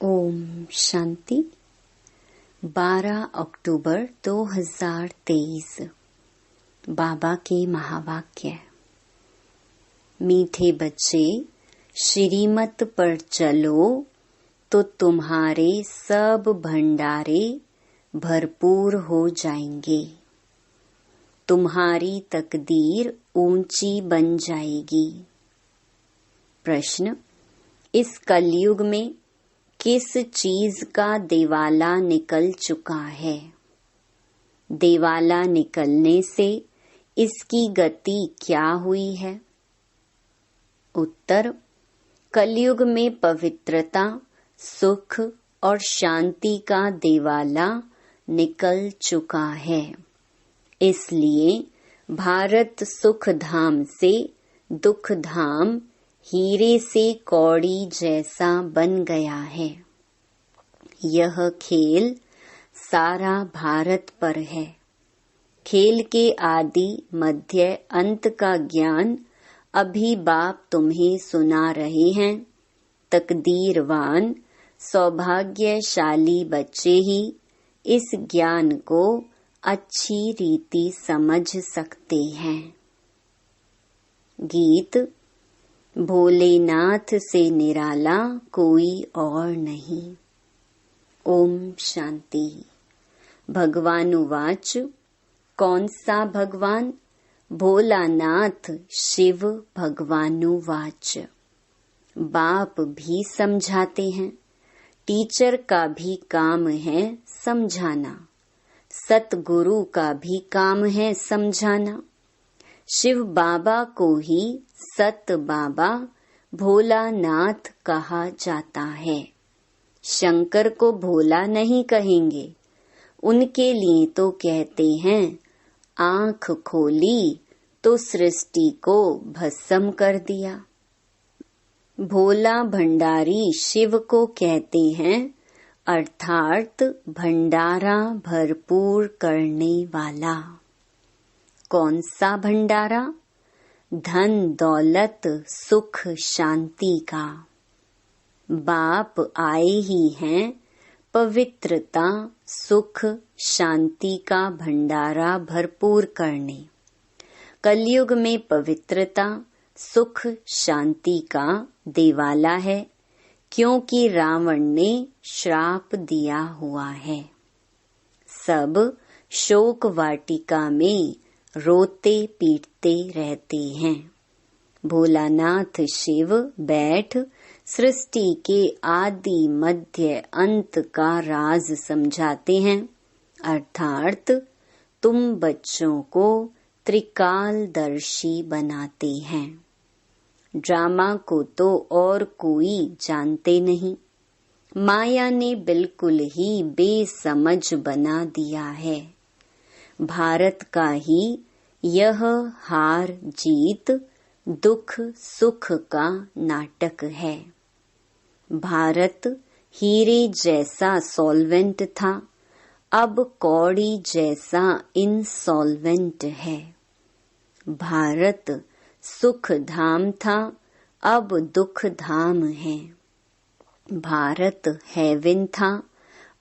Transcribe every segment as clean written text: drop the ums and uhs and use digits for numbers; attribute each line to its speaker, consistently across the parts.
Speaker 1: ओम शांति। 12 अक्टूबर 2023। बाबा के महावाक्य। मीठे बच्चे, श्रीमत पर चलो तो तुम्हारे सब भंडारे भरपूर हो जाएंगे। तुम्हारी तकदीर ऊंची बन जाएगी। प्रश्न: इस कलयुग में किस चीज का देवाला निकल चुका है? देवाला निकलने से इसकी गति क्या हुई है? उत्तर: कलयुग में पवित्रता, सुख और शांति का देवाला निकल चुका है। इसलिए भारत सुख धाम से दुख धाम, हीरे से कौड़ी जैसा बन गया है। यह खेल सारा भारत पर है। खेल के आदि मध्य अंत का ज्ञान अभी बाप तुम्हें सुना रहे हैं। तकदीरवान सौभाग्यशाली बच्चे ही इस ज्ञान को अच्छी रीति समझ सकते हैं। गीत: भोलेनाथ से निराला कोई और नहीं। ओम शांति। भगवानुवाच: कौन सा भगवान? भोलानाथ शिव भगवानुवाच। बाप भी समझाते हैं। टीचर का भी काम है समझाना। सतगुरु का भी काम है समझाना। शिव बाबा को ही सत बाबा भोलानाथ कहा जाता है। शंकर को भोला नहीं कहेंगे। उनके लिए तो कहते हैं आंख खोली तो सृष्टि को भस्म कर दिया। भोला भंडारी शिव को कहते हैं, अर्थात भंडारा भरपूर करने वाला। कौन सा भंडारा? धन दौलत सुख शांति का। बाप आए ही हैं पवित्रता सुख शांति का भंडारा भरपूर करने। कलयुग में पवित्रता सुख शांति का देवाला है, क्योंकि रावण ने श्राप दिया हुआ है। सब शोक वाटिका में रोते पीटते रहते हैं। भोलानाथ शिव बैठ सृष्टि के आदि मध्य अंत का राज समझाते हैं, अर्थात तुम बच्चों को त्रिकालदर्शी बनाते हैं। ड्रामा को तो और कोई जानते नहीं। माया ने बिल्कुल ही बेसमझ बना दिया है। भारत का ही यह हार जीत दुख सुख का नाटक है। भारत हीरे जैसा सॉल्वेंट था, अब कौड़ी जैसा इनसॉल्वेंट है। भारत सुख धाम था, अब दुख धाम है। भारत हेवन था,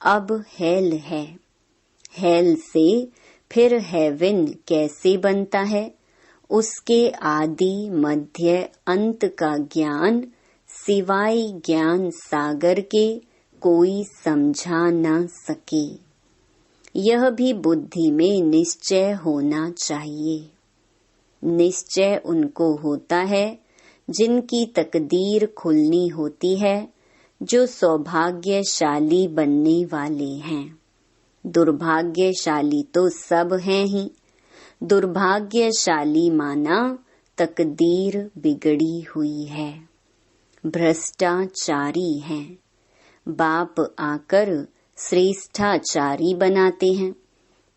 Speaker 1: अब हेल है। हेल से फिर हेवन कैसे बनता है? उसके आदि मध्य अंत का ज्ञान सिवाय ज्ञान सागर के कोई समझा न सके। यह भी बुद्धि में निश्चय होना चाहिए। निश्चय उनको होता है जिनकी तकदीर खुलनी होती है, जो सौभाग्यशाली बनने वाले हैं। दुर्भाग्यशाली तो सब हैं ही। दुर्भाग्यशाली माना तकदीर बिगड़ी हुई है, भ्रष्टाचारी हैं। बाप आकर श्रेष्ठाचारी बनाते हैं,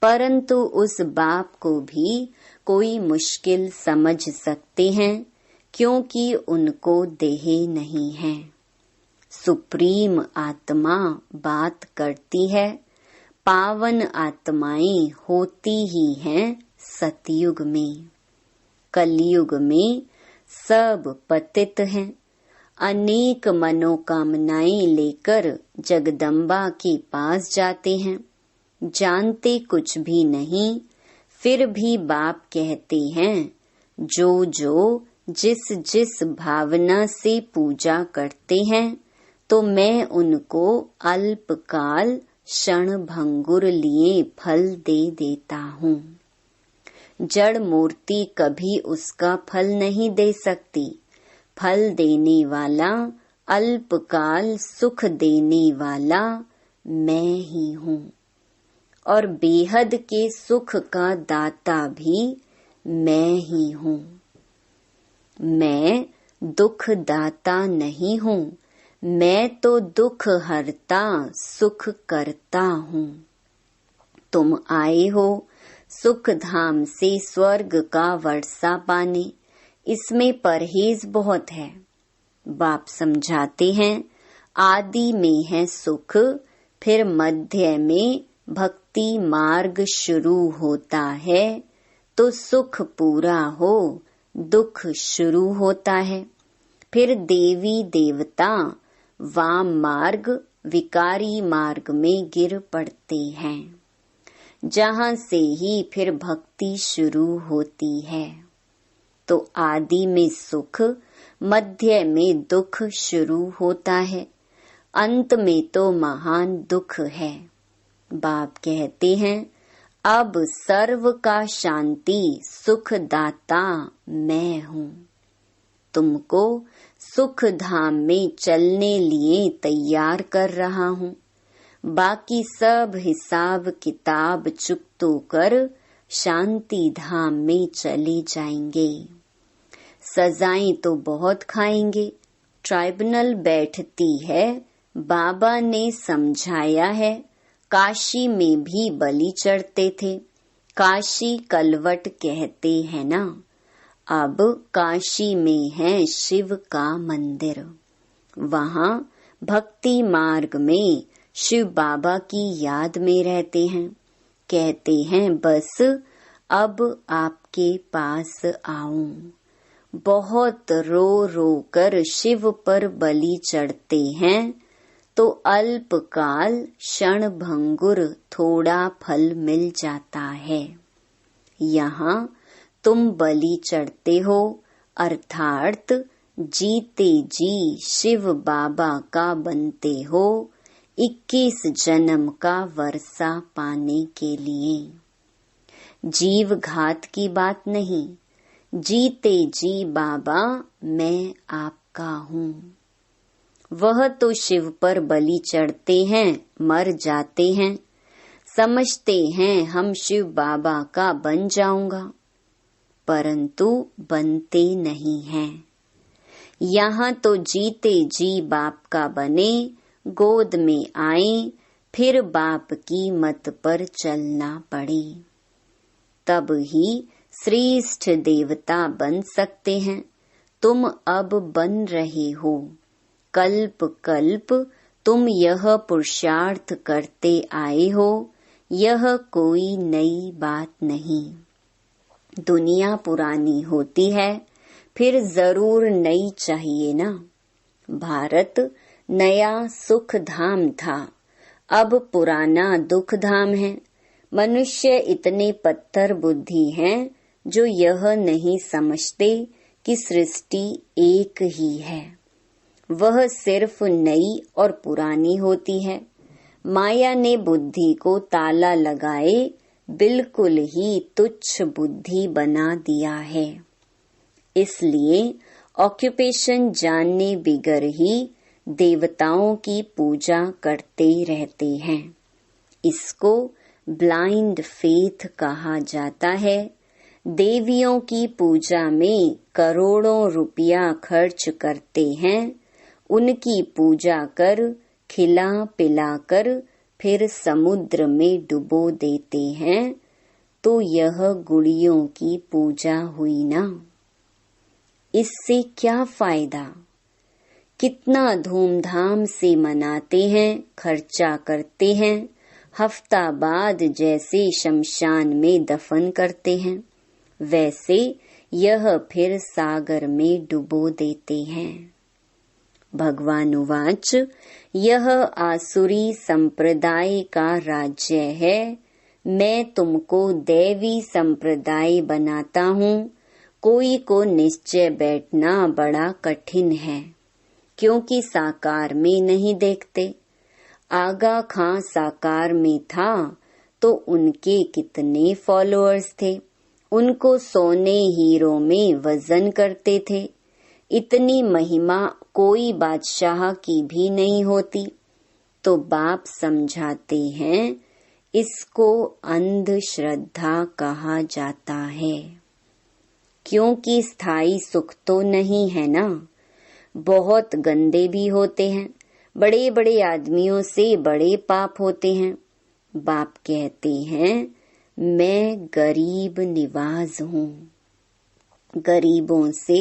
Speaker 1: परंतु उस बाप को भी कोई मुश्किल समझ सकते हैं, क्योंकि उनको देह नहीं है। सुप्रीम आत्मा बात करती है। पावन आत्माएं होती ही हैं सतयुग में। कलयुग में सब पतित हैं। अनेक मनोकामनाएं लेकर जगदम्बा के पास जाते हैं। जानते कुछ भी नहीं, फिर भी बाप कहते हैं जो जो जिस जिस भावना से पूजा करते हैं तो मैं उनको अल्पकाल क्षण भंगुर लिए फल दे देता हूँ। जड़ मूर्ति कभी उसका फल नहीं दे सकती। फल देने वाला, अल्पकाल सुख देने वाला मैं ही हूँ और बेहद के सुख का दाता भी मैं ही हूँ। मैं दुख दाता नहीं हूँ, मैं तो दुख हरता सुख करता हूँ। तुम आए हो सुख धाम से स्वर्ग का वर्षा पाने, इसमें परहेज बहुत है। बाप समझाते हैं आदि में है सुख, फिर मध्य में भक्ति मार्ग शुरू होता है तो सुख पूरा हो दुख शुरू होता है। फिर देवी देवता वाम मार्ग विकारी मार्ग में गिर पड़ते हैं, जहाँ से ही फिर भक्ति शुरू होती है। तो आदि में सुख, मध्य में दुख शुरू होता है, अंत में तो महान दुख है। बाप कहते हैं अब सर्व का शांति सुख दाता मैं हूँ। तुमको सुख धाम में चलने लिए तैयार कर रहा हूँ। बाकी सब हिसाब किताब चुकतो कर शांति धाम में चले जाएंगे। सजाएं तो बहुत खाएंगे। ट्राइब्यूनल बैठती है, बाबा ने समझाया है। काशी में भी बलि चढ़ते थे। काशी कलवट कहते हैं ना। अब काशी में है शिव का मंदिर। वहाँ भक्ति मार्ग में शिव बाबा की याद में रहते हैं। कहते हैं बस अब आपके पास आऊं। बहुत रो रो कर शिव पर बलि चढ़ते हैं तो अल्पकाल क्षण भंगुर थोड़ा फल मिल जाता है। यहाँ तुम बलि चढ़ते हो अर्थात जीते जी शिव बाबा का बनते हो 21 जन्म का वर्षा पाने के लिए। जीव घात की बात नहीं, जीते जी बाबा मैं आपका हूँ। वह तो शिव पर बलि चढ़ते हैं, मर जाते हैं, समझते हैं हम शिव बाबा का बन जाऊंगा, परंतु बनते नहीं हैं। यहाँ तो जीते जी बाप का बने, गोद में आए, फिर बाप की मत पर चलना पड़े, तब ही श्रेष्ठ देवता बन सकते हैं। तुम अब बन रहे हो। कल्प कल्प तुम यह पुरुषार्थ करते आए हो, यह कोई नई बात नहीं। दुनिया पुरानी होती है, फिर जरूर नई चाहिए ना। भारत नया सुख धाम था, अब पुराना दुख धाम है। मनुष्य इतने पत्थर बुद्धि हैं जो यह नहीं समझते कि सृष्टि एक ही है। वह सिर्फ नई और पुरानी होती है। माया ने बुद्धि को ताला लगाए बिल्कुल ही तुच्छ बुद्धि बना दिया है। इसलिए ऑक्यूपेशन जानने बिगर ही देवताओं की पूजा करते रहते हैं। इसको ब्लाइंड फेथ कहा जाता है। देवियों की पूजा में करोड़ों रुपया खर्च करते हैं। उनकी पूजा कर खिला पिलाकर फिर समुद्र में डुबो देते हैं, तो यह गुड़ियों की पूजा हुई ना। इससे क्या फायदा? कितना धूमधाम से मनाते हैं, खर्चा करते हैं, हफ्ता बाद जैसे शमशान में दफन करते हैं, वैसे यह फिर सागर में डुबो देते हैं। भगवान उवाच यह आसुरी संप्रदाय का राज्य है, मैं तुमको दैवी संप्रदाय बनाता हूँ। कोई को निश्चय बैठना बड़ा कठिन है, क्योंकि साकार में नहीं देखते। आगा खां साकार में था तो उनके कितने फॉलोअर्स थे, उनको सोने हीरो में वजन करते थे। इतनी महिमा कोई बादशाह की भी नहीं होती। तो बाप समझाते हैं इसको अंधश्रद्धा कहा जाता है, क्योंकि स्थायी सुख तो नहीं है ना। बहुत गंदे भी होते हैं, बड़े बड़े आदमियों से बड़े पाप होते हैं। बाप कहते हैं मैं गरीब निवाज हूँ, गरीबों से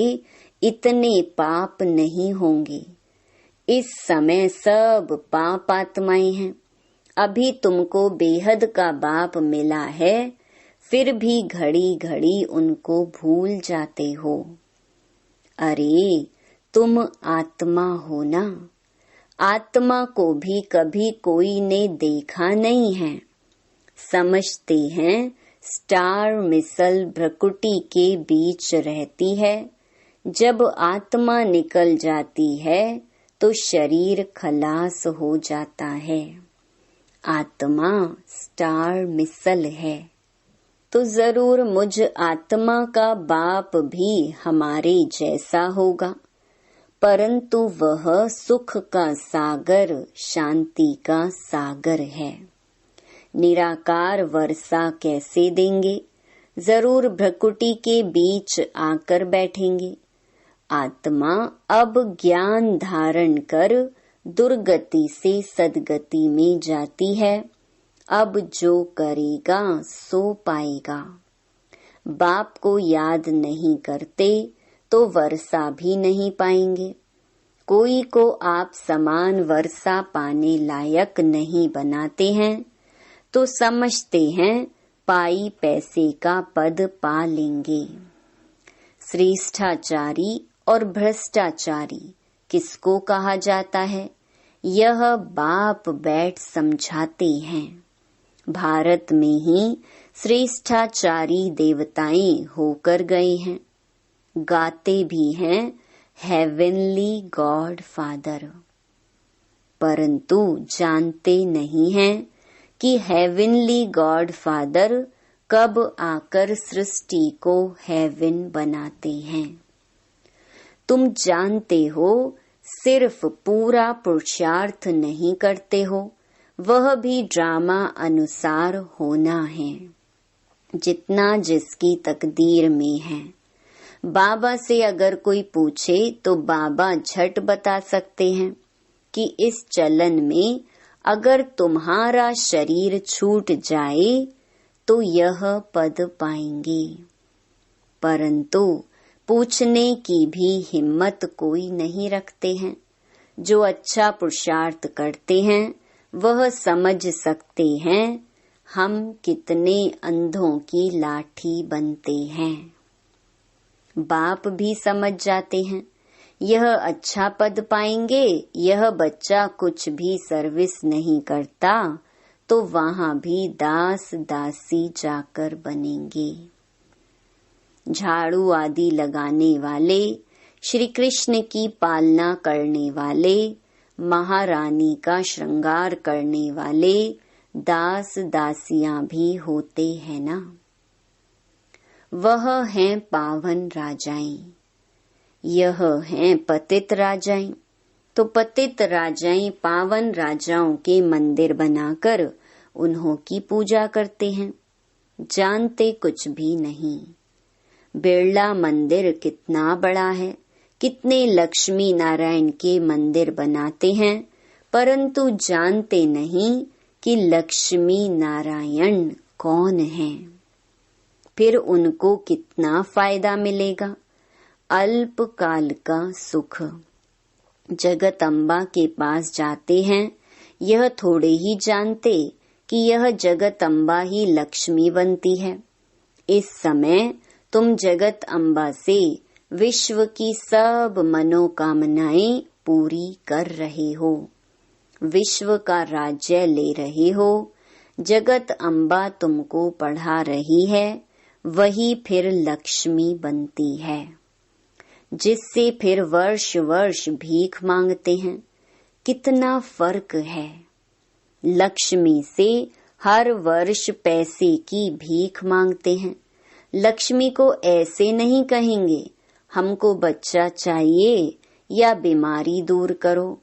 Speaker 1: इतने पाप नहीं होंगे। इस समय सब पाप आत्माएं हैं। अभी तुमको बेहद का बाप मिला है, फिर भी घड़ी घड़ी उनको भूल जाते हो। अरे तुम आत्मा हो ना, आत्मा को भी कभी कोई ने देखा नहीं है। समझते हैं स्टार मिसल भ्रकुटी के बीच रहती है। जब आत्मा निकल जाती है तो शरीर खलास हो जाता है। आत्मा स्टार मिसल है, तो जरूर मुझ आत्मा का बाप भी हमारे जैसा होगा, परंतु वह सुख का सागर, शांति का सागर है। निराकार वर्षा कैसे देंगे? जरूर भ्रकुटी के बीच आकर बैठेंगे। आत्मा अब ज्ञान धारण कर दुर्गति से सद्गति में जाती है। अब जो करेगा सो पाएगा। बाप को याद नहीं करते तो वर्षा भी नहीं पाएंगे। कोई को आप समान वर्षा पाने लायक नहीं बनाते हैं तो समझते हैं पाई पैसे का पद पा लेंगे। श्रेष्ठाचारी और भ्रष्टाचारी किसको कहा जाता है? यह बाप बैठ समझाते हैं। भारत में ही श्रेष्ठाचारी देवताएं होकर गए हैं, गाते भी हैं हेवनली गॉड फादर, परंतु जानते नहीं हैं कि हेवनली गॉड फादर कब आकर सृष्टि को हेवन बनाते हैं। तुम जानते हो सिर्फ पूरा पुरुषार्थ नहीं करते हो, वह भी ड्रामा अनुसार होना है, जितना जिसकी तकदीर में है। बाबा से अगर कोई पूछे तो बाबा झट बता सकते हैं कि इस चलन में अगर तुम्हारा शरीर छूट जाए तो यह पद पाएंगे, परंतु पूछने की भी हिम्मत कोई नहीं रखते हैं। जो अच्छा पुरुषार्थ करते हैं वह समझ सकते हैं हम कितने अंधों की लाठी बनते हैं। बाप भी समझ जाते हैं यह अच्छा पद पाएंगे। यह बच्चा कुछ भी सर्विस नहीं करता तो वहाँ भी दास दासी जाकर बनेंगे। झाड़ू आदि लगाने वाले, श्री कृष्ण की पालना करने वाले, महारानी का श्रृंगार करने वाले दास दासियां भी होते हैं ना। वह हैं पावन राजाएं, यह हैं पतित राजाएं। तो पतित राजाएं पावन राजाओं के मंदिर बनाकर उन्हों की पूजा करते हैं, जानते कुछ भी नहीं। बिरला मंदिर कितना बड़ा है, कितने लक्ष्मी नारायण के मंदिर बनाते हैं, परंतु जानते नहीं कि लक्ष्मी नारायण कौन है। फिर उनको कितना फायदा मिलेगा? अल्पकाल का सुख। जगत अम्बा के पास जाते हैं, यह थोड़े ही जानते कि यह जगत अम्बा ही लक्ष्मी बनती है। इस समय तुम जगत अम्बा से विश्व की सब मनोकामनाएं पूरी कर रहे हो, विश्व का राज्य ले रहे हो। जगत अम्बा तुमको पढ़ा रही है, वही फिर लक्ष्मी बनती है, जिससे फिर वर्ष वर्ष भीख मांगते हैं। कितना फर्क है। लक्ष्मी से हर वर्ष पैसे की भीख मांगते हैं। लक्ष्मी को ऐसे नहीं कहेंगे हमको बच्चा चाहिए या बीमारी दूर करो।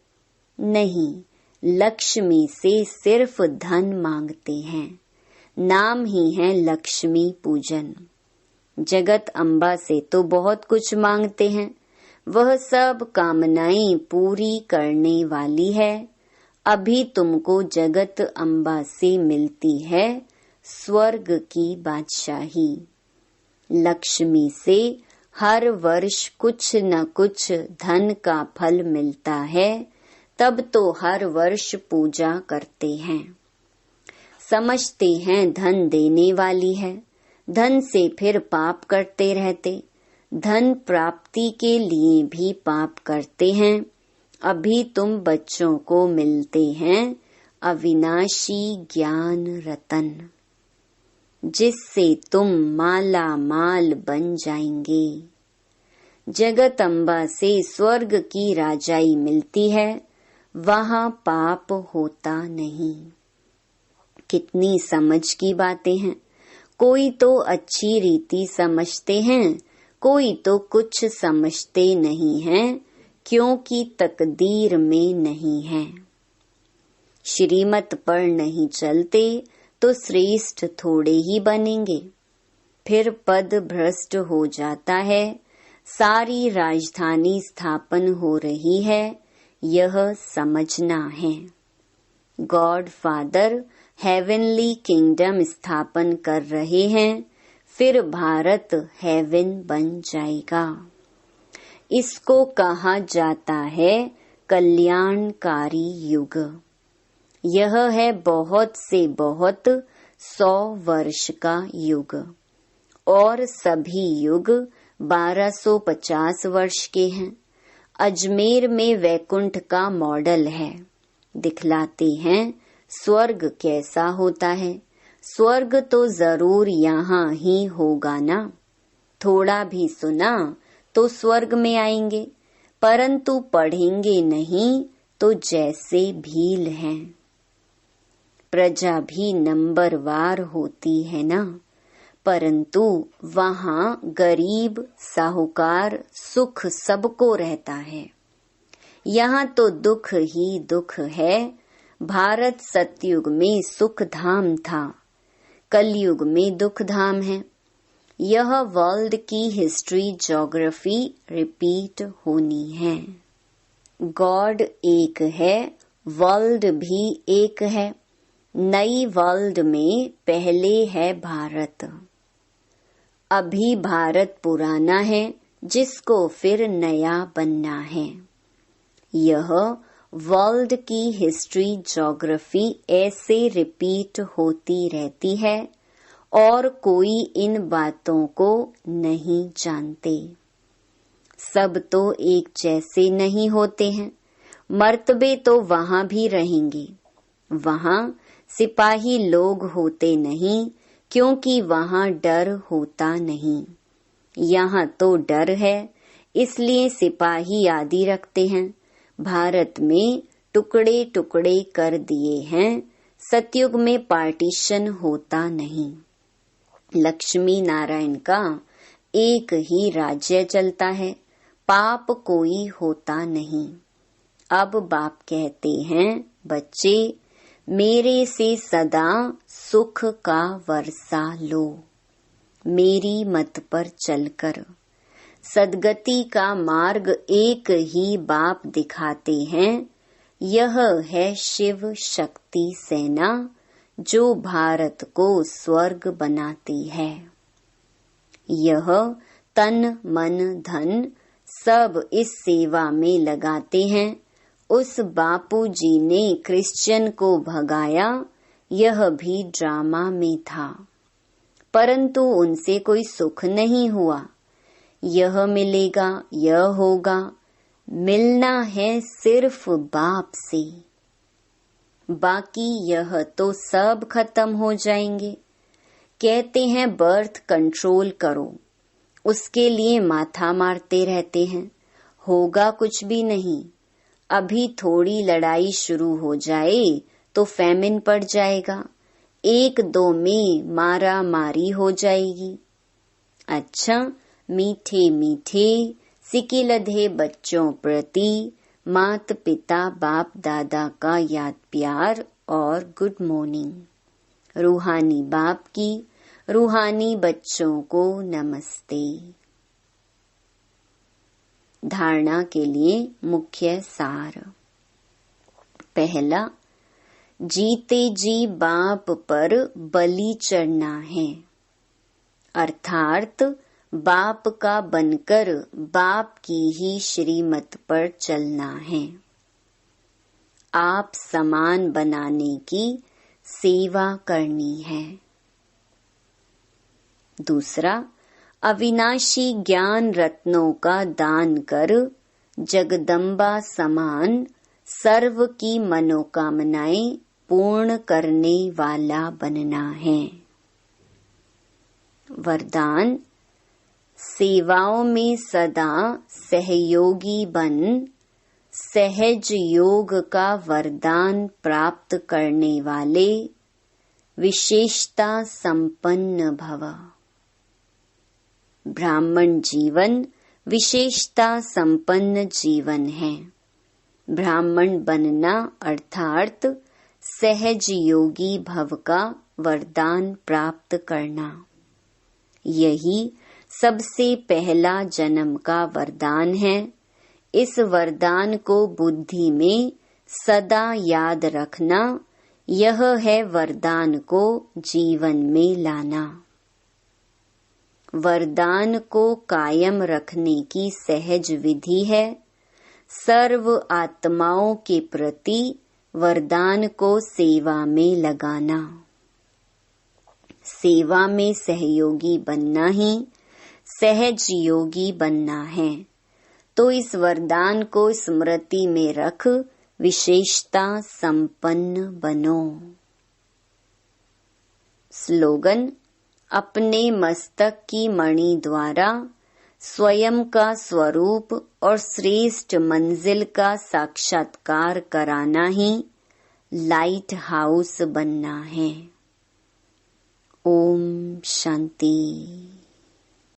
Speaker 1: नहीं, लक्ष्मी से सिर्फ धन मांगते हैं। नाम ही है लक्ष्मी पूजन। जगत अम्बा से तो बहुत कुछ मांगते हैं, वह सब कामनाएं पूरी करने वाली है। अभी तुमको जगत अम्बा से मिलती है स्वर्ग की बादशाही। लक्ष्मी से हर वर्ष कुछ न कुछ धन का फल मिलता है, तब तो हर वर्ष पूजा करते हैं। समझते हैं धन देने वाली है, धन से फिर पाप करते रहते। धन प्राप्ति के लिए भी पाप करते हैं। अभी तुम बच्चों को मिलते हैं अविनाशी ज्ञान रतन, जिससे तुम माला माल बन जाएंगे। जगत अम्बा से स्वर्ग की राजाई मिलती है, वहाँ पाप होता नहीं। कितनी समझ की बातें हैं। कोई तो अच्छी रीति समझते हैं, कोई तो कुछ समझते नहीं हैं, क्योंकि तकदीर में नहीं है। श्रीमत पर नहीं चलते तो श्रेष्ठ थोड़े ही बनेंगे। फिर पद भ्रष्ट हो जाता है। सारी राजधानी स्थापन हो रही है, यह समझना है। गॉड फादर हेवनली किंगडम स्थापन कर रहे हैं, फिर भारत हेवन बन जाएगा। इसको कहा जाता है कल्याणकारी युग। यह है बहुत से बहुत 100 वर्ष का युग, और सभी युग 1250 वर्ष के हैं। अजमेर में वैकुंठ का मॉडल है, दिखलाते हैं स्वर्ग कैसा होता है। स्वर्ग तो जरूर यहाँ ही होगा ना। थोड़ा भी सुना तो स्वर्ग में आएंगे, परंतु पढ़ेंगे नहीं तो जैसे भील हैं। प्रजा भी नंबरवार होती है ना, परंतु वहाँ गरीब साहूकार सुख सबको रहता है। यहाँ तो दुख ही दुख है। भारत सतयुग में सुख धाम था, कलयुग में दुख धाम है। यह वर्ल्ड की हिस्ट्री ज्योग्राफी रिपीट होनी है। गॉड एक है, वर्ल्ड भी एक है। नई वर्ल्ड में पहले है भारत। अभी भारत पुराना है, जिसको फिर नया बनना है। यह वर्ल्ड की हिस्ट्री ज्योग्राफी ऐसे रिपीट होती रहती है, और कोई इन बातों को नहीं जानते। सब तो एक जैसे नहीं होते हैं। मर्तबे तो वहाँ भी रहेंगे। वहाँ सिपाही लोग होते नहीं, क्योंकि वहाँ डर होता नहीं। यहाँ तो डर है, इसलिए सिपाही आदि रखते हैं। भारत में टुकड़े टुकड़े कर दिए हैं। सतयुग में पार्टीशन होता नहीं। लक्ष्मी नारायण का एक ही राज्य चलता है, पाप कोई होता नहीं। अब बाप कहते हैं, बच्चे मेरे से सदा सुख का वर्षा लो, मेरी मत पर चलकर। सदगति का मार्ग एक ही बाप दिखाते हैं। यह है शिव शक्ति सेना, जो भारत को स्वर्ग बनाती है। यह तन मन धन सब इस सेवा में लगाते हैं। उस बापू जी ने क्रिश्चियन को भगाया, यह भी ड्रामा में था, परंतु उनसे कोई सुख नहीं हुआ। यह मिलेगा, यह होगा, मिलना है सिर्फ बाप से, बाकी यह तो सब खत्म हो जाएंगे। कहते हैं बर्थ कंट्रोल करो, उसके लिए माथा मारते रहते हैं, होगा कुछ भी नहीं। अभी थोड़ी लड़ाई शुरू हो जाए तो फैमिन पड़ जाएगा, 1-2 में मारा मारी हो जाएगी। अच्छा, मीठे मीठे सिकिलधे बच्चों प्रति माता पिता बाप दादा का याद प्यार और गुड मॉर्निंग। रूहानी बाप की रूहानी बच्चों को नमस्ते। धारणा के लिए मुख्य सार। पहला, जीते जी बाप पर बलि चढ़ना है, अर्थात बाप का बनकर बाप की ही श्रीमत पर चलना है। आप समान बनाने की सेवा करनी है। दूसरा, अविनाशी ज्ञान रत्नों का दान कर जगदम्बा समान सर्व की मनोकामनाएं पूर्ण करने वाला बनना है। वरदान, सेवाओं में सदा सहयोगी बन सहज योग का वरदान प्राप्त करने वाले विशेषता संपन्न भव। ब्राह्मण जीवन विशेषता संपन्न जीवन है। ब्राह्मण बनना अर्थात सहज योगी भव का वरदान प्राप्त करना, यही सबसे पहला जन्म का वरदान है। इस वरदान को बुद्धि में सदा याद रखना, यह है वरदान को जीवन में लाना। वरदान को कायम रखने की सहज विधि है सर्व आत्माओं के प्रति वरदान को सेवा में लगाना। सेवा में सहयोगी बनना ही सहज योगी बनना है, तो इस वरदान को स्मृति में रख विशेषता संपन्न बनो। स्लोगन, अपने मस्तक की मणि द्वारा स्वयं का स्वरूप और श्रेष्ठ मंजिल का साक्षात्कार कराना ही लाइट हाउस बनना है। ओम शांति।